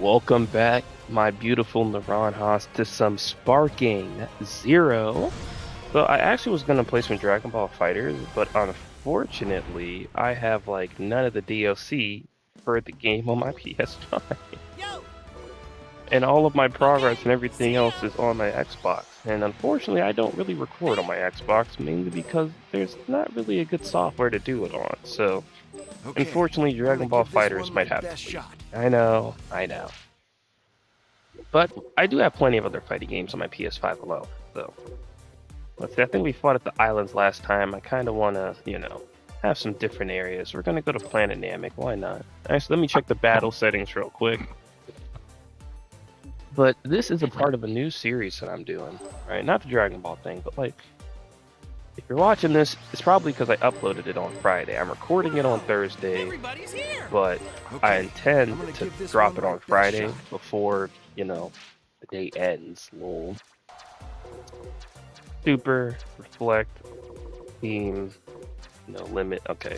Welcome back, my beautiful Naranjas, to some Sparking Zero. So I actually was gonna play some Dragon Ball Fighters, but unfortunately, I have like none of the DLC for the game on my PS5, and all of my progress and everything else is on my Xbox. And unfortunately, I don't really record on my Xbox, mainly because there's not really a good software to do it on. So unfortunately, Dragon Ball Fighters might have to wait. I know. But I do have plenty of other fighting games on my PS5 alone. So let's see. I think we fought at the islands last time. I kind of want to, have some different areas. We're gonna go to Planet Namek. Why not? All right, so let me check the battle settings real quick. But this is a part of a new series that I'm doing, right? Not the Dragon Ball thing, but like, if you're watching this, it's probably because I uploaded it on Friday. I'm recording it on Thursday, but I intend to drop it on Friday before, the day ends. Lol. Super, reflect, theme, limit, okay.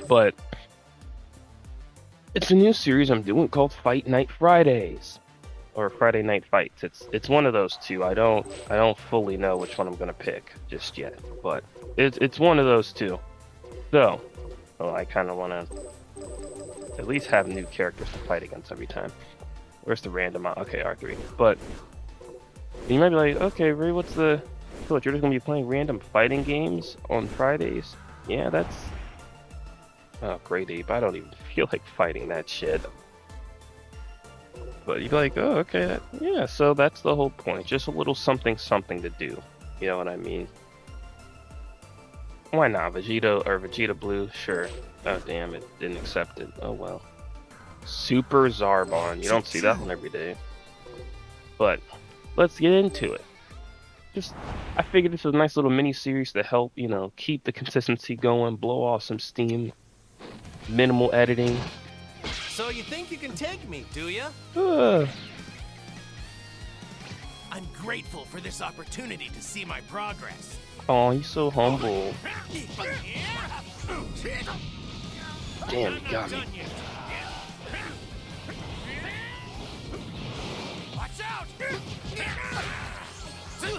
But it's a new series I'm doing called Fight Night Fridays. Or Friday Night Fights. It's one of those two. I don't fully know which one I'm gonna pick just yet, but it's one of those two. So, I kind of want to at least have new characters to fight against every time. Where's the random? Okay, R3. But you might be like, okay, Ray, what's the? So you're just gonna be playing random fighting games on Fridays? Yeah, that's. Oh, Great Ape. I don't even feel like fighting that shit. But you'd be like, oh, okay, yeah, so that's the whole point. Just a little something to do. You know what I mean? Why not? Vegeta Blue? Sure. Oh, damn, it didn't accept it. Oh, well. Super Zarbon. You don't see that one every day. But let's get into it. I figured this was a nice little mini-series to help, keep the consistency going, blow off some steam, minimal editing. So you think you can take me, do ya? I'm grateful for this opportunity to see my progress. Oh, he's so humble. Damn, he got me. Watch out! Take this!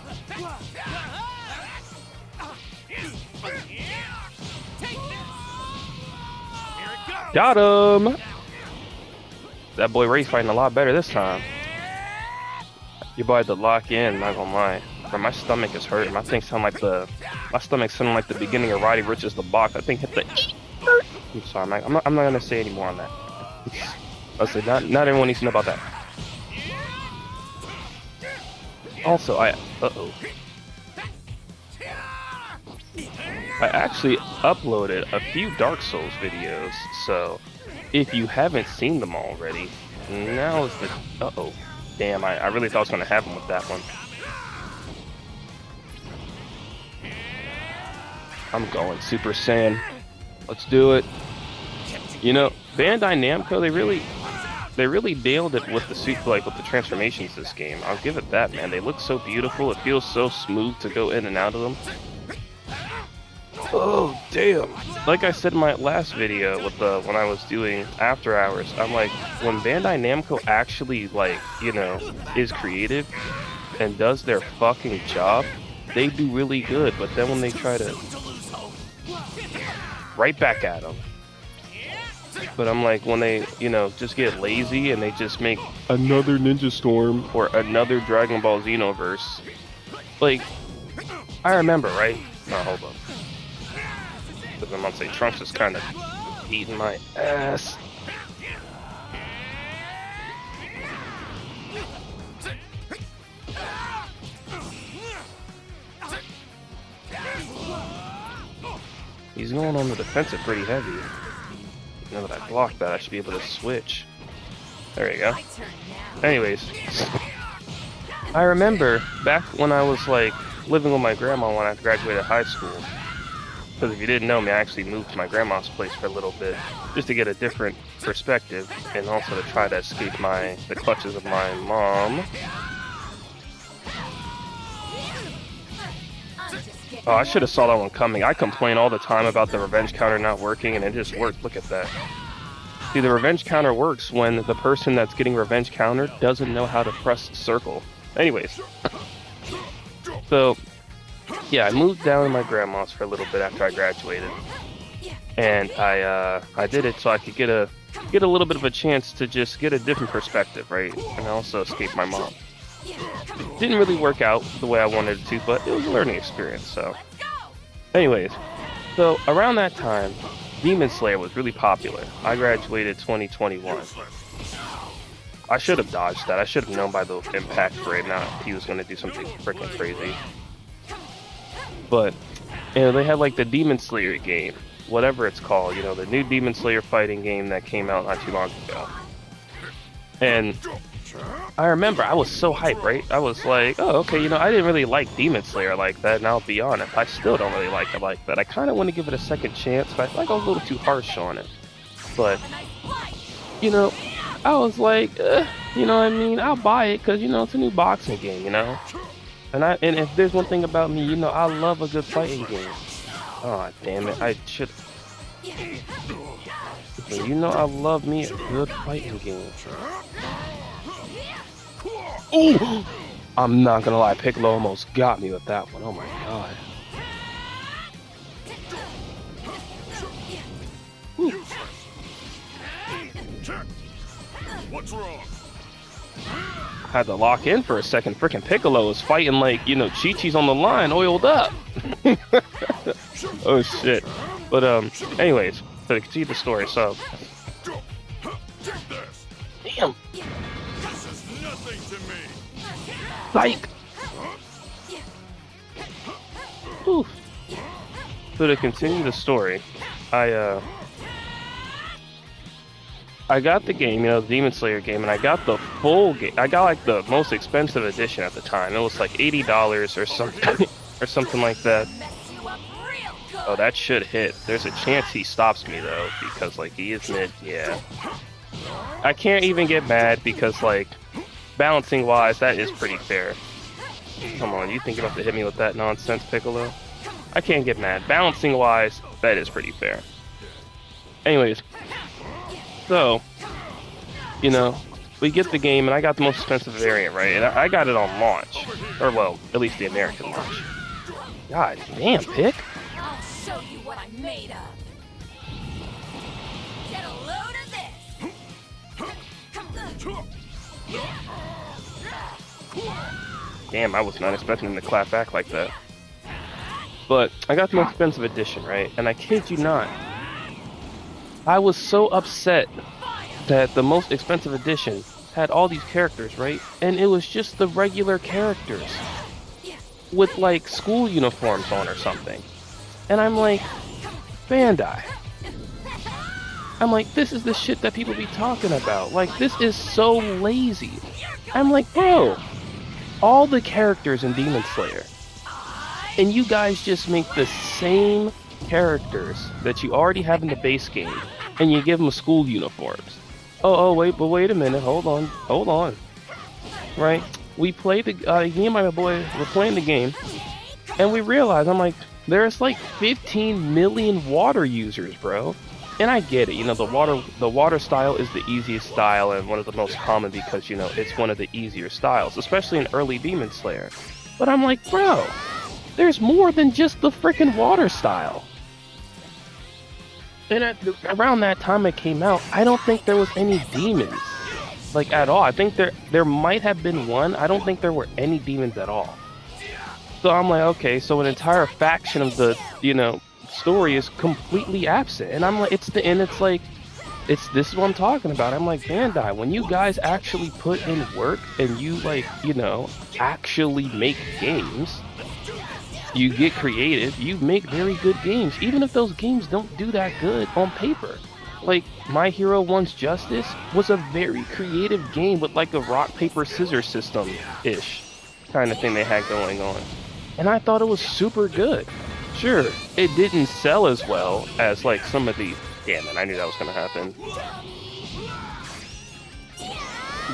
Here it goes! Got him! That boy Ray fighting a lot better this time. Your boy had to lock in, not gonna lie. Bro, my stomach is hurting. My stomach sounded like the beginning of Roddy Rich's The Box. I think hit the. I'm sorry, I'm not gonna say any more on that. I'll say not everyone needs to know about that. Also, I actually uploaded a few Dark Souls videos, so if you haven't seen them already, now is the... Damn, I really thought I was going to have him with that one. I'm going Super Saiyan. Let's do it. Bandai Namco, they really nailed it with the transformations this game. I'll give it that, man. They look so beautiful. It feels so smooth to go in and out of them. Oh, damn. Like I said in my last video when I was doing After Hours, I'm like, when Bandai Namco actually, is creative and does their fucking job, they do really good. But then when they try to... right back at them. But I'm like, when they, just get lazy and they just make another Ninja Storm or another Dragon Ball Xenoverse. Like, I remember, right? No, hold on. Because I'm gonna say Trunks is kind of eating my ass. He's going on the defensive pretty heavy. Now that I blocked that, I should be able to switch. There you go. Anyways, I remember back when I was living with my grandma when I graduated high school. Because if you didn't know me, I actually moved to my grandma's place for a little bit, just to get a different perspective, and also to try to escape the clutches of my mom. Oh, I should have saw that one coming. I complain all the time about the revenge counter not working, and it just worked. Look at that. See, the revenge counter works when the person that's getting revenge countered doesn't know how to press circle. Anyways, so yeah, I moved down to my grandma's for a little bit after I graduated, and I did it so I could get a little bit of a chance to just get a different perspective, right? And also escape my mom. It didn't really work out the way I wanted it to, but it was a learning experience. So, anyways, so around that time, Demon Slayer was really popular. I graduated 2021. I should have dodged that. I should have known by the impact rate now he was going to do something freaking crazy. But, you know, they had like the Demon Slayer game, whatever it's called, you know, the new Demon Slayer fighting game that came out not too long ago. And I remember I was so hyped, right? I was like, oh, okay, you know, I didn't really like Demon Slayer like that, and I'll be honest, I still don't really like it like that. I kind of want to give it a second chance, but I feel like I was a little too harsh on it. But, you know, I was like, you know what I mean? I'll buy it because, you know, it's a new boxing game, you know? And if there's one thing about me, you know, I love a good fighting game. Oh, damn it, I should... You know I love me a good fighting game. Ooh! I'm not gonna lie, Piccolo almost got me with that one. Oh my god. Ooh. What's wrong? Had to lock in for a second. Freaking Piccolo was fighting like, you know, Chi-Chi's on the line, oiled up. Oh shit. But anyways, to continue the story, so damn. This is nothing to me. Psych. Oof. So to continue the story, I got the game, you know, the Demon Slayer game, and I got the full game. I got like the most expensive edition at the time. It was like $80 or something, or something like that. Oh, that should hit. There's a chance he stops me though, because like he is mid. Yeah. I can't even get mad because like balancing wise, that is pretty fair. Come on, you think you're about to hit me with that nonsense, Piccolo? I can't get mad. Balancing wise, that is pretty fair. Anyways. So, you know, we get the game, and I got the most expensive variant, right? And I got it on launch. Or, well, at least the American launch. God damn, Pick. I'll show you what I'm made of. Get a load of this. Damn, I was not expecting him to clap back like that. But I got the most expensive edition, right? And I kid you not, I was so upset that the most expensive edition had all these characters, right? And it was just the regular characters with like school uniforms on or something. And I'm like, Bandai. I'm like, this is the shit that people be talking about. Like, this is so lazy. I'm like, bro, all the characters in Demon Slayer, and you guys just make the same characters that you already have in the base game, and you give them school uniforms. Wait a minute, hold on. Right? We played me and my boy were playing the game, and we realized, I'm like, there's like 15 million water users, bro. And I get it, you know, the water style is the easiest style and one of the most common because, you know, it's one of the easier styles, especially in early Demon Slayer. But I'm like, bro, there's more than just the freaking water style. And around that time it came out, I don't think there was any demons, like at all. I think there might have been one. I don't think there were any demons at all. So I'm like, okay, so an entire faction of the, you know, story is completely absent. And I'm like, this is what I'm talking about. I'm like, Bandai, when you guys actually put in work and you, like, you know, actually make games, you get creative, you make very good games, even if those games don't do that good on paper. Like, My Hero One's Justice was a very creative game with like a rock, paper, scissors system-ish kind of thing they had going on. And I thought it was super good. Sure, it didn't sell as well as like some of the... Damn it, I knew that was gonna happen.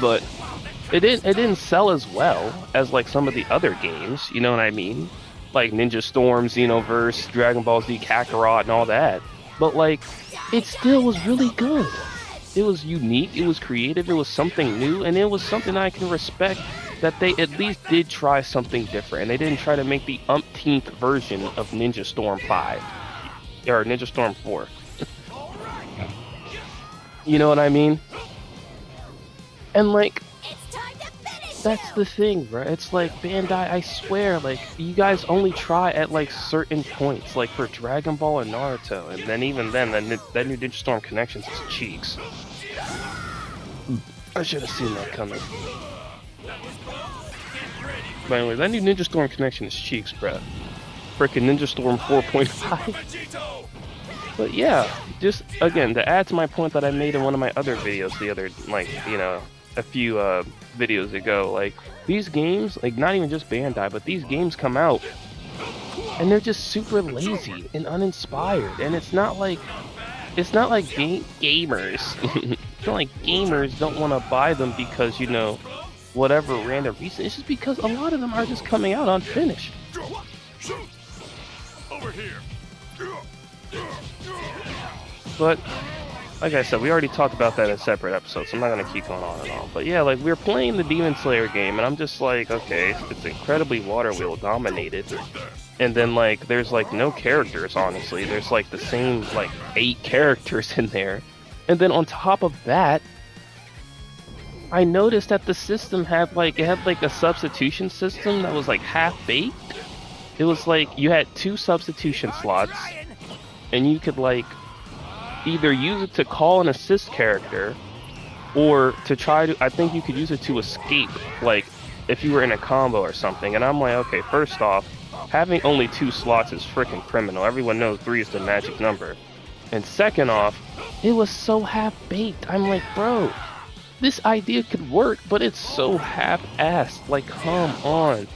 But it didn't sell as well as like some of the other games, you know what I mean? Like Ninja Storm, Xenoverse, Dragon Ball Z Kakarot, and all that. But like, it still was really good. It was unique, it was creative, it was something new, and it was something I can respect that they at least did try something different, and they didn't try to make the umpteenth version of Ninja Storm 5 or Ninja Storm 4. You know what I mean? And like, It's time to finish that's him! the thing, bro. It's like, Bandai, I swear, like, you guys only try at like certain points, like for Dragon Ball and Naruto, and then even then, that new Ninja Storm Connections is cheeks. I should have seen that coming. But anyway, that new Ninja Storm Connection is cheeks, bro. Frickin' Ninja Storm 4.5. But yeah, just again, to add to my point that I made in one of my other videos the other, like, you know, a few videos ago, like, these games, like, not even just Bandai, but these games come out and they're just super lazy and uninspired, and it's not like gamers it's not like gamers don't want to buy them because, you know, whatever random reason. It's just because a lot of them are just coming out unfinished. Over here. But like I said, we already talked about that in separate episodes, so I'm not gonna keep going on and on. But yeah, like, we're playing the Demon Slayer game, and I'm just like, okay, it's incredibly water wheel dominated, and then like there's like no characters. Honestly, there's like the same like 8 characters in there, and then on top of that, I noticed that the system had like a substitution system that was like half baked. It was like you had 2 substitution slots, and you could like either use it to call an assist character, or to try to, I think you could use it to escape, like if you were in a combo or something. And I'm like, okay, first off, having only 2 slots is freaking criminal. Everyone knows 3 is the magic number. And second off, it was so half-baked. I'm like, bro, this idea could work, but it's so half-assed. Like, come on.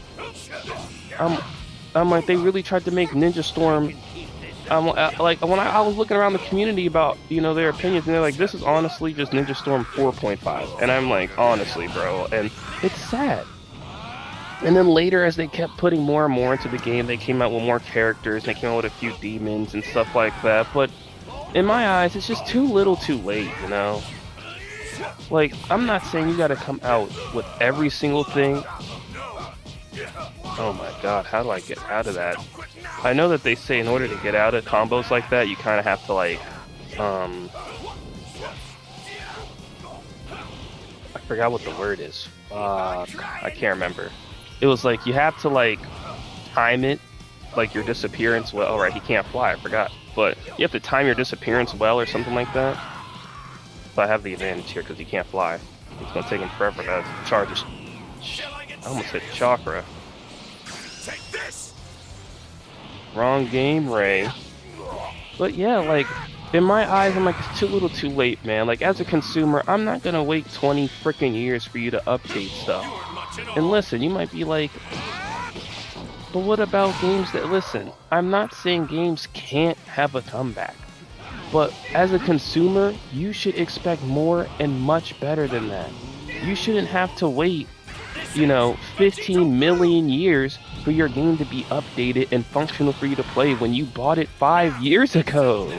I'm like, they really tried to make Ninja Storm. Like, when I was looking around the community about, you know, their opinions, and they're like, this is honestly just Ninja Storm 4.5. And I'm like, honestly, bro. And it's sad. And then later, as they kept putting more and more into the game, they came out with more characters, and they came out with a few demons and stuff like that. But in my eyes, it's just too little too late, you know? Like, I'm not saying you gotta come out with every single thing. Oh my god, how do I get out of that? I know that they say in order to get out of combos like that, you kind of have to, like, I forgot what the word is. I can't remember. It was like, you have to, like, time it, like, your disappearance well. Alright, he can't fly, I forgot. But you have to time your disappearance well or something like that. So I have the advantage here because he can't fly. It's gonna take him forever to charge his... I almost hit chakra. Take this. Wrong game, Ray. But yeah, like, in my eyes, I'm like, it's too little too late, man. Like, as a consumer, I'm not gonna wait 20 freaking years for you to update stuff. And listen, you might be like, but what about games that, listen, I'm not saying games can't have a comeback. But as a consumer, you should expect more and much better than that. You shouldn't have to wait, you know, 15 million years for your game to be updated and functional for you to play when you bought it 5 years ago.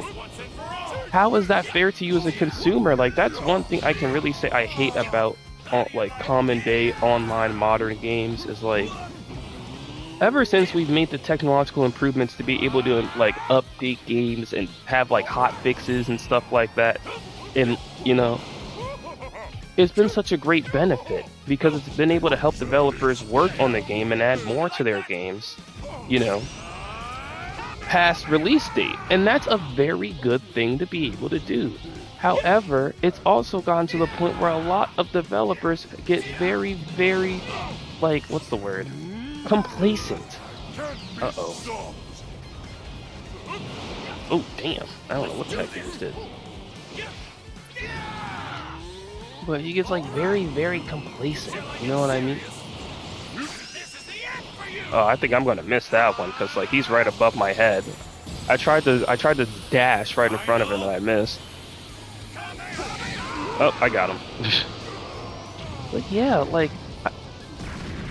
How is that fair to you as a consumer? Like, that's one thing I can really say I hate about, like, common day online modern games is, like, ever since we've made the technological improvements to be able to, like, update games and have, like, hot fixes and stuff like that, and, you know, it's been such a great benefit because it's been able to help developers work on the game and add more to their games, you know, past release date. And that's a very good thing to be able to do. However, it's also gotten to the point where a lot of developers get very, very, like, what's the word? Complacent. Uh-oh. Oh, damn. I don't know what the heck he just did. But he gets, like, very, very complacent. You know what I mean? Oh, I think I'm gonna miss that one, because, like, he's right above my head. I tried to dash right in front of him and I missed. Oh, I got him. But yeah, like,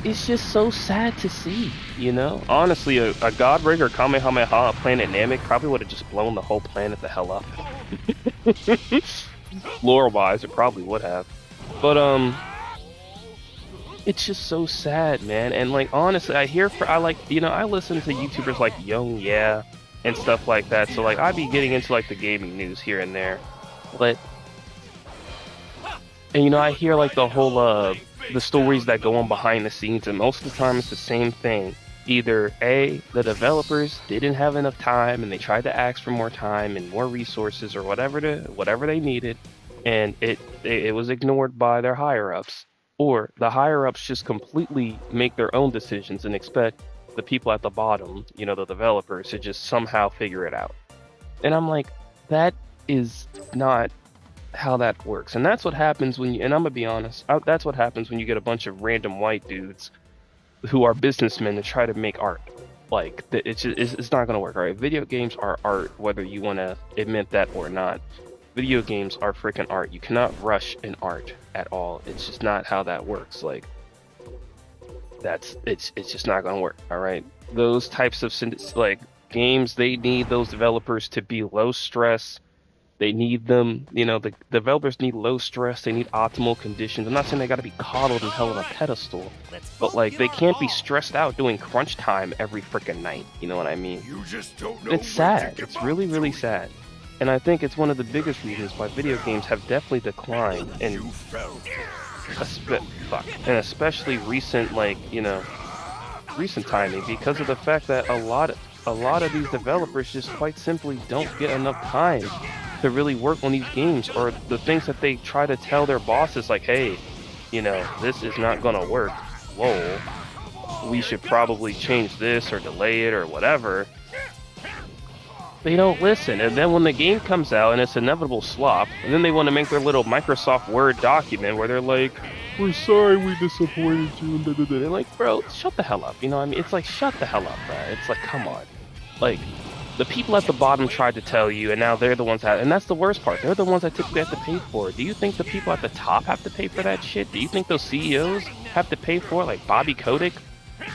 it's just so sad to see, you know? Honestly, a Godbreaker Kamehameha Planet Namek probably would have just blown the whole planet the hell up. lore-wise, it probably would have. But it's just so sad, man. And like honestly, I like I listen to YouTubers like Young Yeah and stuff like that. So like I'd be getting into like the gaming news here and there, but and I hear like the whole the stories that go on behind the scenes, and most of the time it's the same thing. Either A, the developers didn't have enough time and they tried to ask for more time and more resources or whatever they needed, and it was ignored by their higher ups. Or the higher ups just completely make their own decisions and expect the people at the bottom, the developers, to just somehow figure it out. And I'm like, that is not how that works. And that's what happens when and I'm gonna be honest, that's what happens when you get a bunch of random white dudes who are businessmen to try to make art. Like, it's not gonna work. All right, video games are art, whether you want to admit that or not. Video games are freaking art. You cannot rush an art at all. It's just not how that works. Like, it's just not gonna work. All right, those types of like games, they need those developers to be low stress. They need them, the developers need low stress. They need optimal conditions. I'm not saying they got to be coddled and held on a pedestal, but like they can't be stressed out doing crunch time every freaking night. You know what I mean? It's sad. It's really, really sad. And I think it's one of the biggest reasons why video games have definitely declined, and especially recent, recent timing, because of the fact that a lot of these developers just quite simply don't get enough time to really work on these games, or the things that they try to tell their bosses, like, hey, this is not gonna work. Whoa, we should probably change this or delay it or whatever. They don't listen, and then when the game comes out and it's inevitable slop, and then they want to make their little Microsoft Word document where they're like, we're sorry we disappointed you, and they're like, bro, shut the hell up. You know what I mean? It's like, shut the hell up, bro. It's like, come on. Like, the people at the bottom tried to tell you, and now they're the ones that, and that's the worst part. They're the ones that typically have to pay for it. Do you think the people at the top have to pay for that shit? Do you think those CEOs have to pay for it, like Bobby Kotick,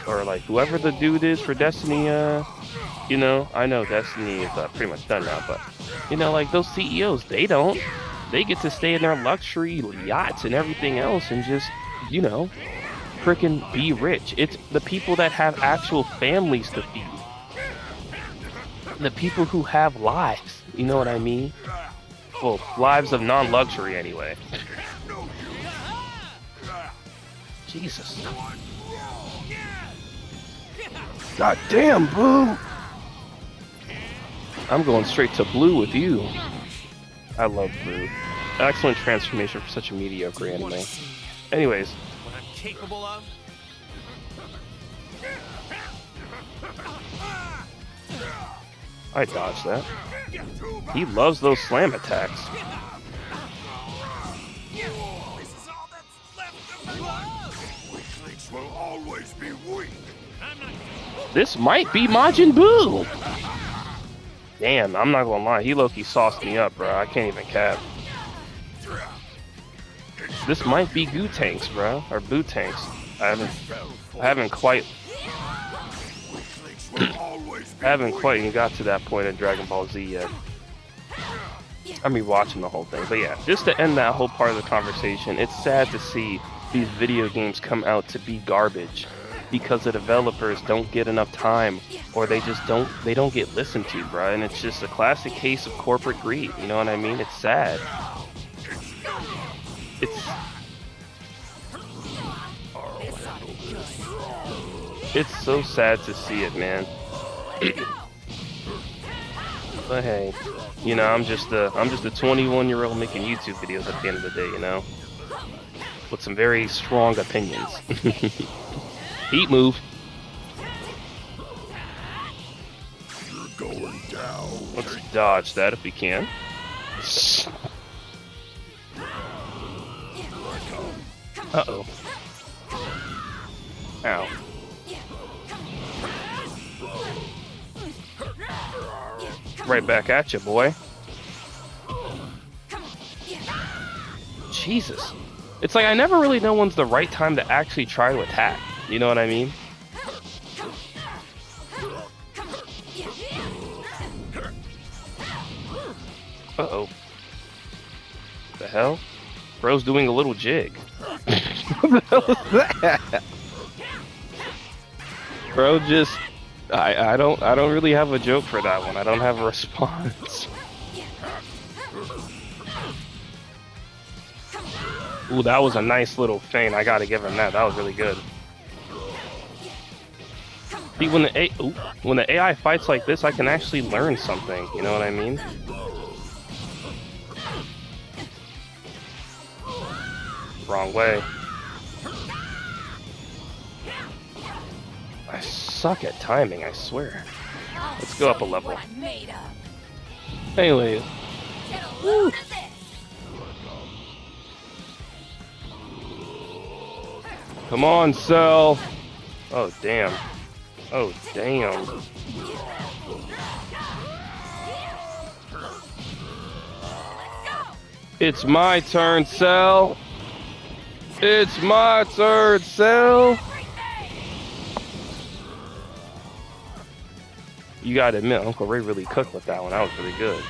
or like whoever the dude is for Destiny? I know Destiny is pretty much done now, but like those CEOs, they don't. They get to stay in their luxury yachts and everything else, and just freaking be rich. It's the people that have actual families to feed. The people who have lives, you know what I mean? Well, lives of non-luxury anyway. Jesus. God damn, Boo! I'm going straight to blue with you. I love blue. Excellent transformation for such a mediocre anime. Anyways. What I'm capable of? I dodged that. He loves those slam attacks. This is all that's left of my weaklings will always be weak. This might be Majin Buu! Damn, I'm not gonna lie, he low-key sauced me up, bro. I can't even cap. This might be Goo Tanks, bro, or Boo Tanks. I haven't quite even got to that point in Dragon Ball Z yet. I mean, watching the whole thing, but yeah, just to end that whole part of the conversation, it's sad to see these video games come out to be garbage because the developers don't get enough time, or they just don't get listened to, bro. And it's just a classic case of corporate greed. You know what I mean? It's sad. It's so sad to see it, man. But hey, I'm just a 21-year-old making YouTube videos at the end of the day, with some very strong opinions. Heat move. You're going down. Let's dodge that if we can. Uh-oh. Ow. Right back at you, boy. Jesus. It's like I never really know when's the right time to actually try to attack. You know what I mean? Uh-oh. hell? Bro's doing a little jig. What the hell is that? Bro just I don't really have a joke for that one. I don't have a response. Ooh, that was a nice little feint. I gotta give him that. That was really good. See, when the AI fights like this, I can actually learn something. You know what I mean? Wrong way. I suck at timing, I swear. Let's go up a level. Anyway. Woo. Come on, Cell. Oh, damn. Oh, damn. It's my turn, Cell. It's my turn, Cell. You gotta admit, Uncle Ray really cooked with that one. That was really good.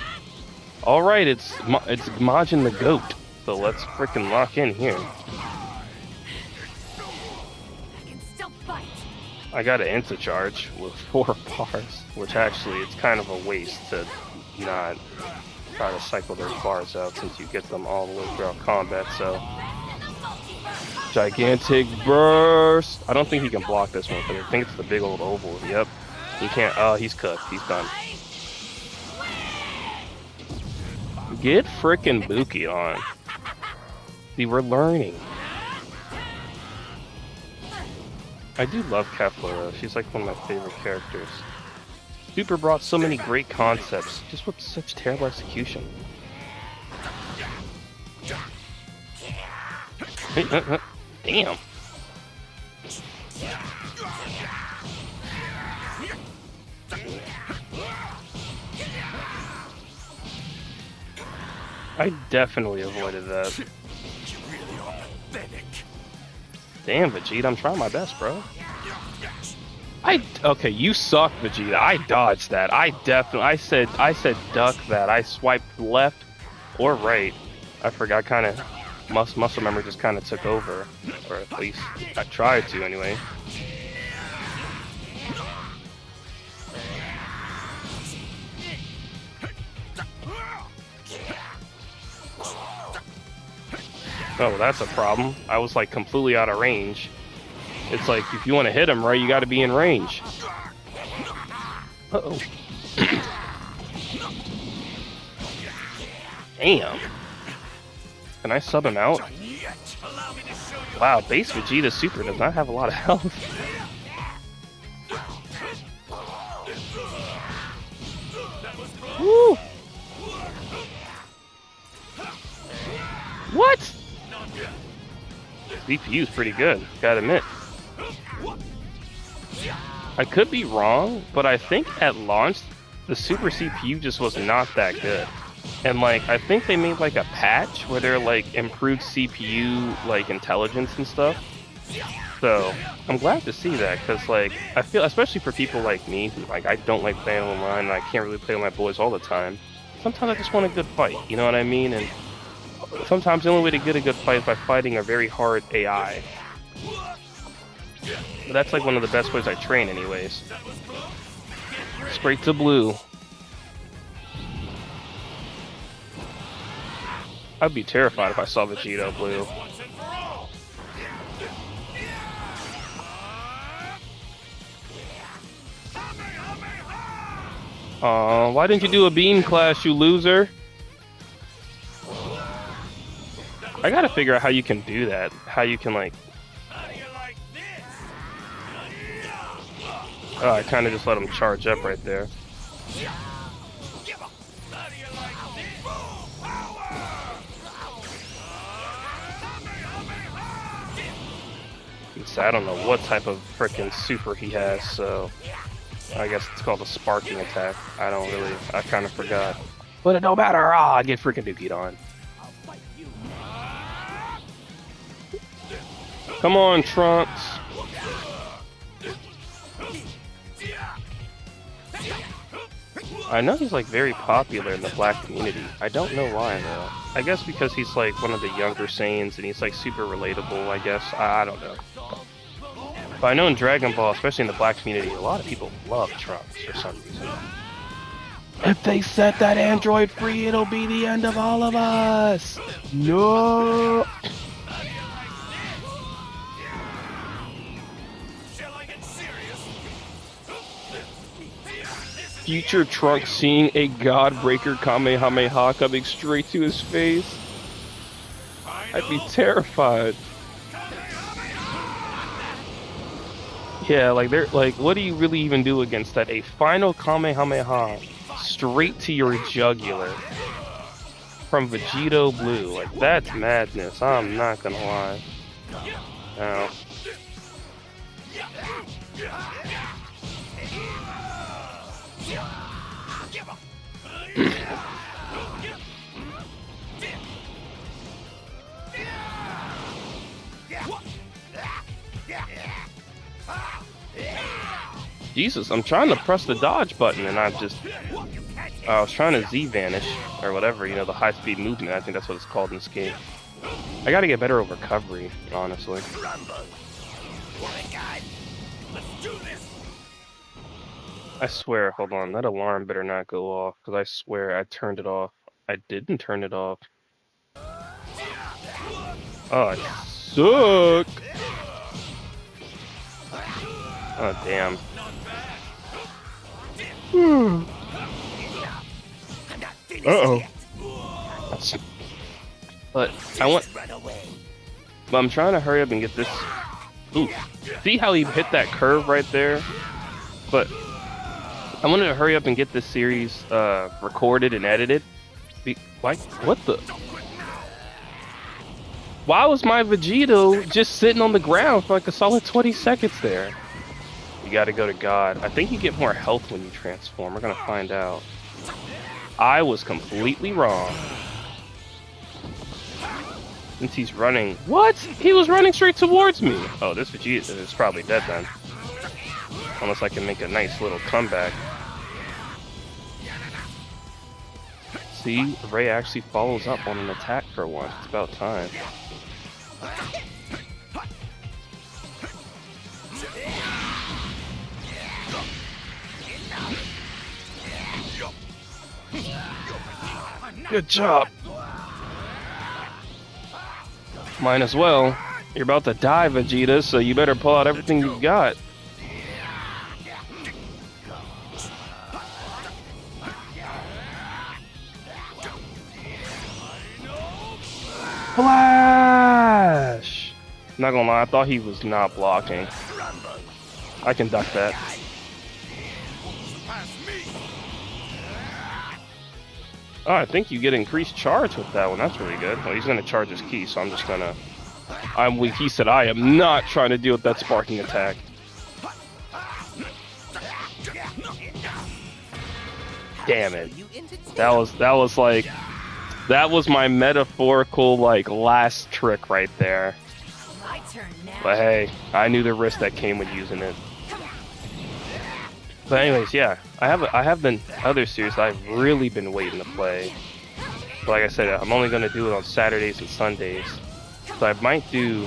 All right, it's Majin the goat. So let's freaking lock in here. I got an insta charge with 4 bars, which actually it's kind of a waste to not try to cycle those bars out since you get them all the way throughout combat. So gigantic burst. I don't think he can block this one because I think it's the big old oval. Yep. He can't. Oh, he's cooked. He's done. Get frickin' Buki on. See, we're learning. I do love Kefla. She's like one of my favorite characters. Super brought so many great concepts, just with such terrible execution. Damn. I definitely avoided that. Damn, Vegeta, I'm trying my best, bro. Okay, you suck, Vegeta. I dodged that. I said duck that. I swiped left or right. I forgot, kind of muscle memory just kind of took over, or at least I tried to anyway. Oh, that's a problem. I was like completely out of range. It's like if you want to hit him right, you got to be in range. Uh-oh. Damn. Can I sub him out? Wow, base Vegeta Super does not have a lot of health. Woo! What? CPU is pretty good, gotta admit. I could be wrong, but I think at launch, the Super CPU just was not that good. And like, I think they made like a patch where they're like improved CPU like intelligence and stuff. So I'm glad to see that, because like, I feel, especially for people like me, who, like, I don't like playing online and I can't really play with my boys all the time. Sometimes I just want a good fight, you know what I mean? And sometimes the only way to get a good fight is by fighting a very hard AI. But that's like one of the best ways I train anyways. Straight to blue. I'd be terrified if I saw Vegeta blue. Why didn't you do a beam clash, you loser? I gotta figure out how you can do that. How you can like... Oh, I kinda just let him charge up right there. So I don't know what type of frickin' super he has, so... I guess it's called a Sparking attack. I kinda forgot. But it don't matter, I get freaking dookied on. Come on, Trunks. I know he's like very popular in the black community. I don't know why though. I guess because he's like one of the younger Saiyans and he's like super relatable, I guess. I don't know. But I know in Dragon Ball, especially in the black community, a lot of people love Trunks for some reason. If they set that android free, it'll be the end of all of us! No! Future Trunks seeing a Godbreaker Kamehameha coming straight to his face. I'd be terrified. Yeah, like they're like, what do you really even do against that? A final Kamehameha straight to your jugular from Vegito Blue. Like that's madness. I'm not gonna lie. No. Jesus, I'm trying to press the dodge button and I was trying to Z vanish or whatever, you know, the high speed movement. I think that's what it's called in this game. I gotta get better at recovery, honestly. I swear, hold on, that alarm better not go off, because I swear I turned it off. I didn't turn it off. Oh, I suck! Oh, damn. Uh-oh. But I'm trying to hurry up and get this. Ooh, see how he hit that curve right there? But I wanted to hurry up and get this series recorded and edited. What the? Why was my Vegito just sitting on the ground for like a solid 20 seconds there? You gotta go to God. I think you get more health when you transform. We're gonna find out. I was completely wrong. Since he's running. What? He was running straight towards me. Oh, this Vegeta is probably dead then. Unless I can make a nice little comeback. See, Ray actually follows up on an attack for once. It's about time. Good job. Might as well. You're about to die, Vegeta, so you better pull out everything you've got. Flash! Not gonna lie, I thought he was not blocking. I can duck that. Oh, I think you get increased charge with that one. That's really good. Well, he's gonna charge his key, so I'm just gonna... I'm weak. He said I am not trying to deal with that sparking attack. Damn it. That was like... That was my metaphorical, like, last trick right there. But hey, I knew the risk that came with using it. But anyways, yeah, I have been other series I've really been waiting to play. But like I said, I'm only gonna do it on Saturdays and Sundays. So I might do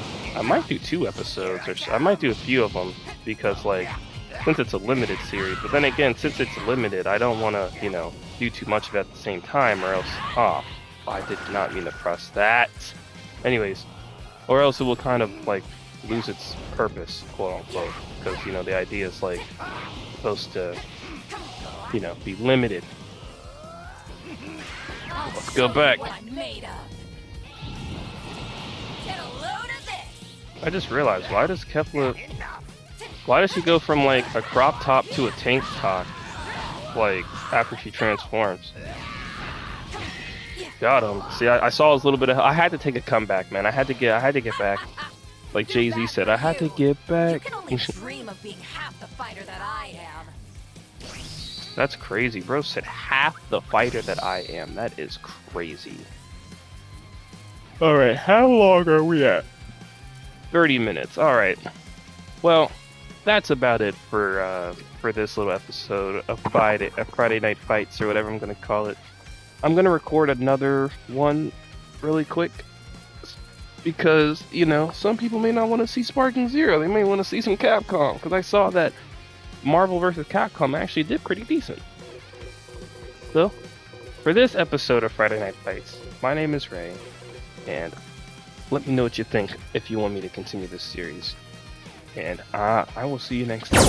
2 episodes, or I might do a few of them because like since it's a limited series. But then again, since it's limited, I don't want to do too much of it at the same time, or else I did not mean to press that. Anyways, or else it will kind of like lose its purpose, quote unquote, because the idea is like supposed to be limited. Let's go back. I just realized, why does she go from like a crop top to a tank top like after she transforms? Got him. See, I saw his little bit of. I had to take a comeback, man. I had to get back. Like Jay-Z said, I had to get back. You can only dream of being half the fighter that I am. That's crazy, bro. Said half the fighter that I am. That is crazy. All right, how long are we at? 30 minutes. All right. Well, that's about it for for this little episode of Friday Night Fights, or whatever I'm going to call it. I'm going to record another one really quick because, you know, some people may not want to see Sparking Zero. They may want to see some Capcom, because I saw that Marvel vs. Capcom actually did pretty decent. So, for this episode of Friday Night Fights, my name is Ray, and let me know what you think if you want me to continue this series. And I will see you next time.